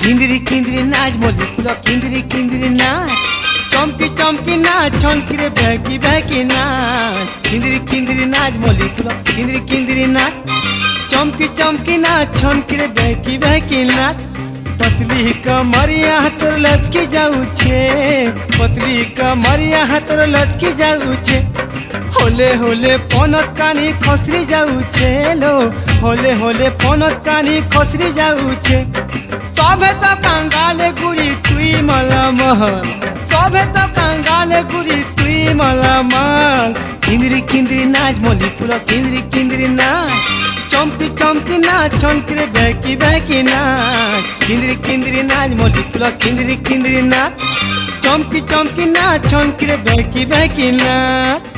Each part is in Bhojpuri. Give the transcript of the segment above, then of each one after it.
কিন্দিরি কিন্দিরি নাচ মলি ফুল কিন্দিরি কিন্দিরি নাচ চমকি চমকি নাচ ছনকিরে বেকি বেকি নাচ কিন্দিরি কিন্দিরি নাচ মলি ফুল কিন্দিরি কিন্দিরি নাচ চমকি চমকি নাচ ছনকিরে বেকি বেকি নাচ पतली कमरिया तोर लचकी जाऊ छे पतली कमरिया तोर लचकी जाऊ छे होले होले पनत कानी खसरी जाऊ छे लो होले होले पनत कानी खसरी जाऊ छे सबे तो कंगाले गुड़ी तुई मला महल सबे तो कंगाले गुड़ी तुई मला महल किंदरी किंदरी नाच मोली पूरा किंदरी किंदरी नाच चमकी चमकी नाच छनकिरे बेकी बेकी नाच किंदरी किंदरी नाच मोली पूरा किंदरी किंदरी नाच चमकी चमकी नाच छनकिरे बेकी बेकी नाच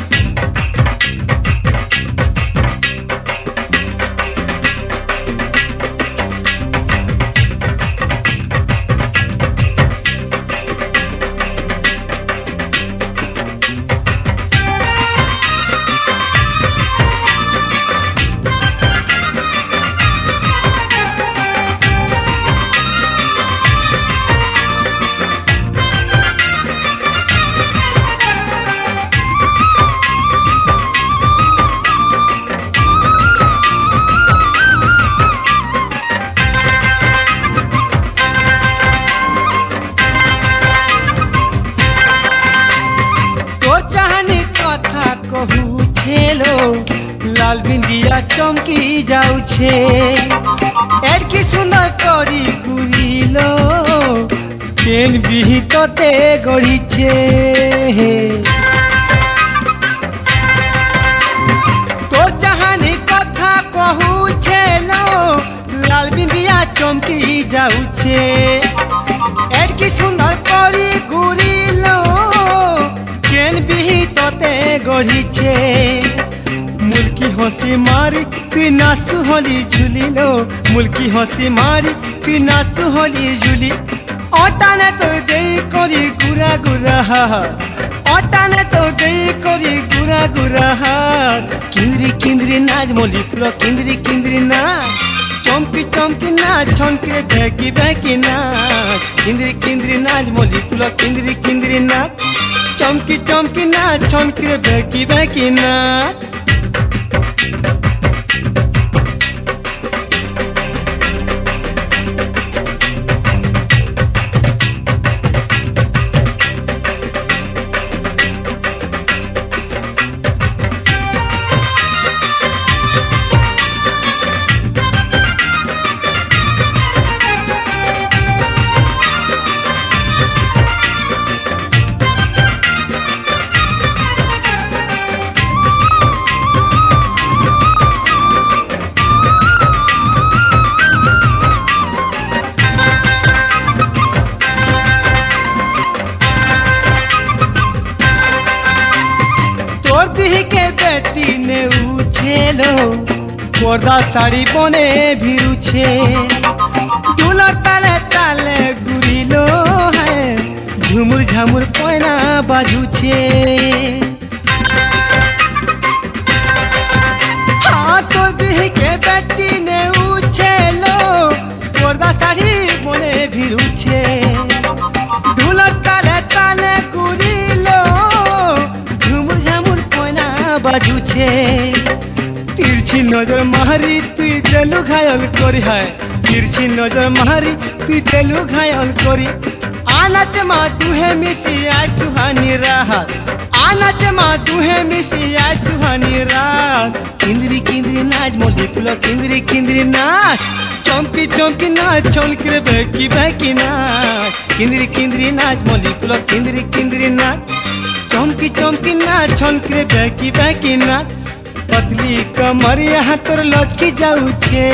लाल बिंदिया चमकी जाऊ छे एडकी सुंदर करी गुरीलो केन बिही तोते गड़ी छे तो जहानी कथा कहू छेलो लाल बिंदिया चमकी जाऊ छे एडकी सुंदर करी गुरीलो केन बिही तोते गड़ी छे मुल्की हंसी मारी पिनासु होली झूली लो मुल्की हंसी मारी पिनासु होली झूली ओटाने तो दे करी गुरा गुरा ओटाने तो दे करी गुरा गुरा किंदरी किंदरी नाच मोली पूरा किंदरी किंदरी नाच चमकी चमकी नाच छनकिरे बेकी बेकी नाच किंदरी किंदरी नाच मोली पूरा किंदरी किंदरी नाच चमकी चमकी नाच छनकिरे बेकी बेकी नाच पर्दा साड़ी बने भिरुछे दुलर ताले ताले गुरीलो है झुमुर झमुर पैना बाजुछे हाँ तो दिह के बेटी ने उछेलो पर्दा साड़ी बने भिरुछे दुलर ताले ताले गुरीलो झुमुर झमुर पैना बाजुछे तिरछी नजर मारी तुई देलु घायल करी है तिरछी नजर मारी तुई देलु घायल करी आनाच मा दुहे मिसी आय सुहानी रात आनाच मा दुहे मिसी आय सुहानी रात किंदरी किंदरी नाच मोली फुला किंदरी किंदरी नाच चमकी चमकी नाच छनकिरे बेकी बेकी नाच किंदरी किंदरी नाच मोली फुला किंदरी किंदरी नाच चमकी चमकी नाच छनकिरे बेकी बेकी नाच पतली कमरिया तोर लचकी जाऊ छे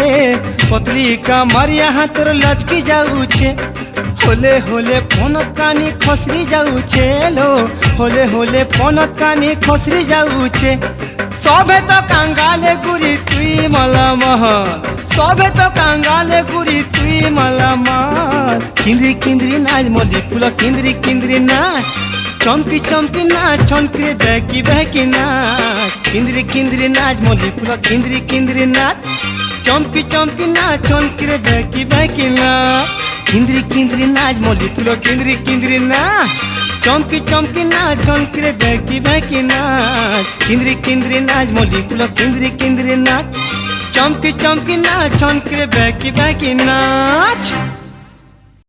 पतली कमरिया तोर लचकी जाऊ छे होले होले पनत कानी खसरी जाऊ छे लो होले होले पनत कानी खसरी जाऊ छे सबे तो कंगाले गुड़ी तुई मला महल सबे तो कंगाले गुड़ी तुई मला महल किंदरी किंदरी नाच मोली फुला किंदरी किंदरी नाच चमकी चमकी नाच छनकिरे बेकी बेकी नाच किंदरी किंदरी नाच मोली पूरा किंदरी किंदरी नाच চমকি চমকি নাচ চমকিরে বেঁকি বেঁকি নাচ কিন্দ্রি কিন্দ্রি নাচ মলি তুলো কিন্দ্রি কিন্দ্রি নাচ চমকি চমকি নাচ চমকিরে বেঁকি বেঁকি নাচ কিন্দ্রি কিন্দ্রি নাচ মলি তুলো কিন্দ্রি কিন্দ্রি নাচ চমকি চমকি নাচ চমকিরে বেঁকি বেঁকি নাচ